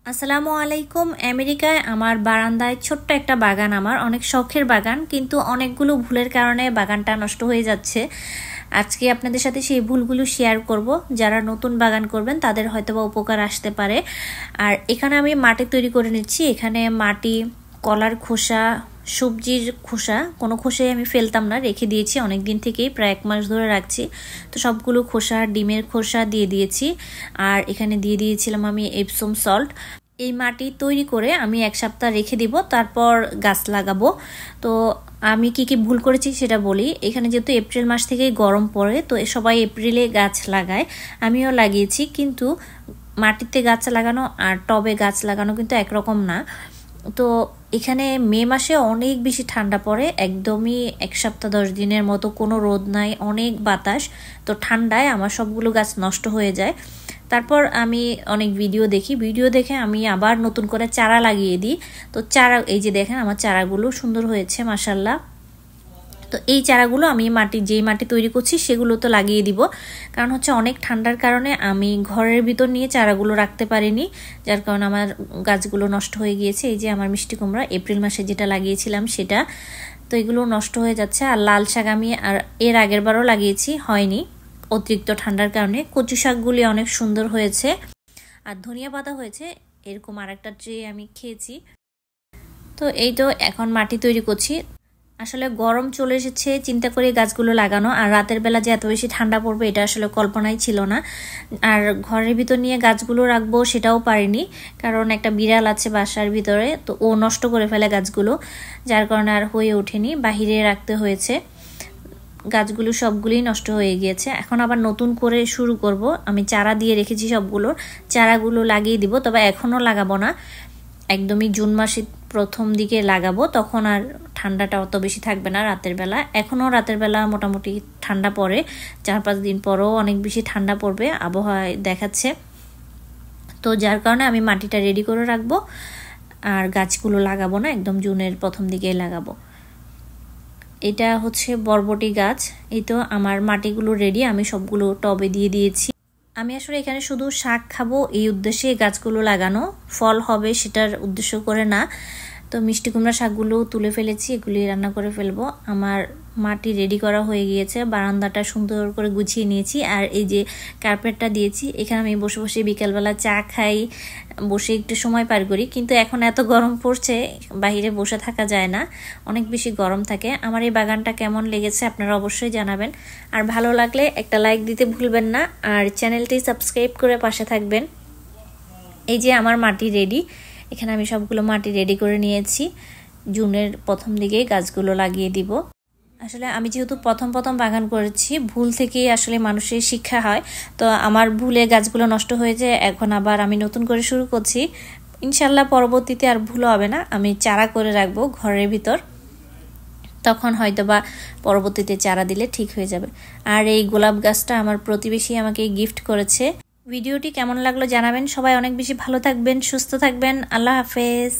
আসসালামু আলাইকুম। আমেরিকায় আমার বারান্দায় ছোট্ট একটা বাগান, আমার অনেক শখের বাগান, কিন্তু অনেকগুলো ভুলের কারণে বাগানটা নষ্ট হয়ে যাচ্ছে। আজকে আপনাদের সাথে সেই ভুলগুলো শেয়ার করব। যারা নতুন বাগান করবেন তাদের হয়তোবা উপকার আসতে পারে। আর এখানে আমি মাটি তৈরি করে নিচ্ছি। এখানে মাটি, কলার খোসা, সবজির খোসা, কোনো খোসাই আমি ফেলতাম না, রেখে দিয়েছি অনেক দিন থেকেই, প্রায় 1 মাস ধরে রাখছি। তো সবগুলো খোসা, ডিমের খোসা দিয়ে দিয়েছি। আর এখানে দিয়ে দিয়েছিলাম আমি এপসম সল্ট। এই মাটি তৈরি করে আমি 1 সপ্তাহ রেখে দিব, তারপর গাছ লাগাবো। তো আমি কি কি ভুল করেছি সেটা বলি। এখানে যেহেতু এপ্রিল মাস থেকেই গরম পড়ে, তো সবাই এপ্রিলে গাছ লাগায়, আমিও লাগিয়েছি। কিন্তু মাটিতে গাছ লাগানো আর টবে গাছ লাগানো কিন্তু একরকম না। তো এখানে মে মাসে অনেক বেশি ঠান্ডা পড়ে, একদমই 1 সপ্তাহ 10 দিনের মতো কোনো রোদ নাই, অনেক বাতাস। তো ঠান্ডায় আমার সবগুলো গাছ নষ্ট হয়ে যায়। তারপর আমি অনেক ভিডিও দেখে আমি আবার নতুন করে চারা লাগিয়ে দিই। তো চারা, এই যে দেখেন আমার চারাগুলো সুন্দর হয়েছে মাশাআল্লাহ। তো এই চারাগুলো আমি যেই মাটি তৈরি করছি সেগুলো তো লাগিয়ে দিব, কারণ হচ্ছে অনেক ঠান্ডার কারণে আমি ঘরের ভিতর নিয়ে চারাগুলো রাখতে পারিনি, যার কারণে আমার গাছগুলো নষ্ট হয়ে গিয়েছে। এই যে আমার মিষ্টি কুমড়া এপ্রিল মাসে যেটা লাগিয়েছিলাম সেটা, তো এগুলো নষ্ট হয়ে যাচ্ছে। আর লাল শাক আমি এর আগের বারও লাগিয়েছি, হয়নি অতিরিক্ত ঠান্ডার কারণে। কচু শাকগুলি অনেক সুন্দর হয়েছে, আর ধনিয়া পাতা হয়েছে। এরকম আরেকটা ট্রে আমি খেয়েছি। তো এই তো এখন মাটি তৈরি করছি। আসলে গরম চলে এসেছে চিন্তা করে গাছগুলো লাগানো, আর রাতের বেলা যে এত বেশি ঠান্ডা পড়বে এটা আসলে কল্পনাই ছিল না। আর ঘরের ভিতর নিয়ে গাছগুলো রাখবো সেটাও পারিনি, কারণ একটা বিড়াল আছে বাসার ভিতরে, তো ও নষ্ট করে ফেলে গাছগুলো, যার কারণে আর হয়ে ওঠেনি, বাহিরে রাখতে হয়েছে। গাছগুলো সবগুলোই নষ্ট হয়ে গিয়েছে। এখন আবার নতুন করে শুরু করব। আমি চারা দিয়ে রেখেছি, সবগুলোর চারাগুলো লাগিয়ে দিব, তবে এখনও লাগাবো না, একদমই জুন মাসে প্রথম দিকে লাগাবো, তখন আর ঠান্ডাটা অত বেশি থাকবে না রাতের বেলা। এখনও রাতের বেলা মোটামুটি ঠান্ডা পড়ে, 4-5 দিন পরেও অনেক বেশি ঠান্ডা পড়বে আবহাওয়ায় দেখাচ্ছে। তো যার কারণে আমি মাটিটা রেডি করে রাখবো, আর গাছগুলো লাগাবো না, একদম জুনের প্রথম দিকেই লাগাবো। এটা হচ্ছে বরবটি গাছ। এই তো আমার মাটিগুলো রেডি, আমি সবগুলো টবে দিয়ে দিয়েছি। আমি আসলে এখানে শুধু শাক খাবো এই উদ্দেশ্যে গাছগুলো লাগানো, ফল হবে সেটার উদ্দেশ্য করে না। তো মিষ্টি কুমড়া শাকগুলো তুলে ফেলেছি, এগুলি রান্না করে ফেলবো। আমার মাটি রেডি করা হয়ে গিয়েছে, বারান্দাটা সুন্দর করে গুছিয়ে নিয়েছি। আর এই যে কার্পেটটা দিয়েছি, এখানে আমি বসে বসে বিকালবেলা চা খাই, বসে একটু সময় পার করি। কিন্তু এখন এত গরম পড়ছে, বাইরে বসে থাকা যায় না, অনেক বেশি গরম থাকে। আমার এই বাগানটা কেমন লেগেছে আপনারা অবশ্যই জানাবেন, আর ভালো লাগলে একটা লাইক দিতে ভুলবেন না, আর চ্যানেলটি সাবস্ক্রাইব করে পাশে থাকবেন। এই যে আমার মাটি রেডি, এখানে আমি সবগুলো মাটি রেডি করে নিয়েছি। জুনের প্রথম দিকেই গাছগুলো লাগিয়ে দিব। আসলে আমি যেহেতু প্রথম বাগান করেছি, ভুল থেকেই আসলে মানুষের শিক্ষা হয়। তো আমার ভুলে গাছগুলো নষ্ট হয়েছে, এখন আবার আমি নতুন করে শুরু করছি। ইনশাল্লাহ পরবর্তীতে আর ভুল হবে না, আমি চারা করে রাখবো ঘরের ভিতর, তখন হয়তোবা পরবর্তীতে চারা দিলে ঠিক হয়ে যাবে। আর এই গোলাপ গাছটা আমার প্রতিবেশী আমাকে গিফট করেছে। ভিডিওটি কেমন লাগলো জানাবেন। সবাই অনেক বেশি ভালো থাকবেন, সুস্থ থাকবেন। আল্লাহ হাফেজ।